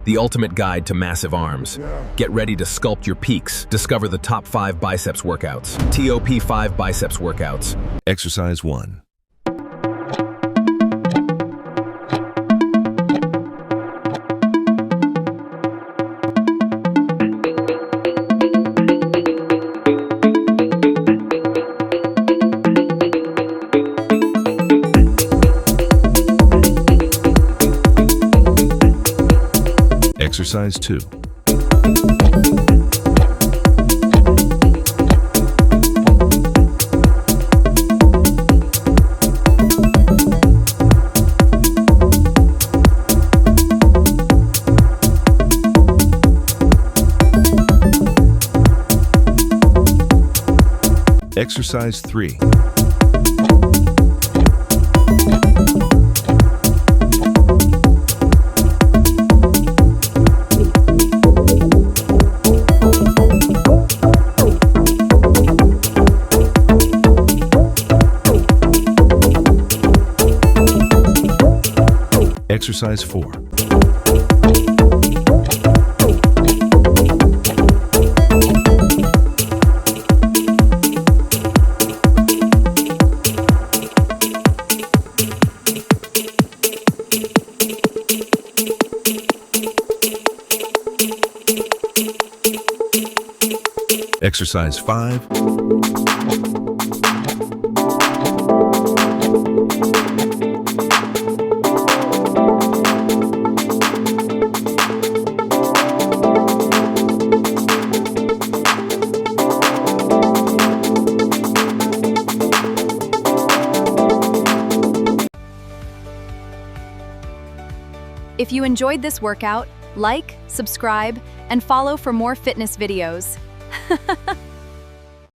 the ultimate guide to massive arms. Get ready to sculpt your peaks. Discover the top 5 biceps workouts. TOP 5 biceps workouts. Exercise 1. Exercise 2. Exercise 3. Exercise 4. Exercise 5. If you enjoyed this workout, like, subscribe, and follow for more fitness videos.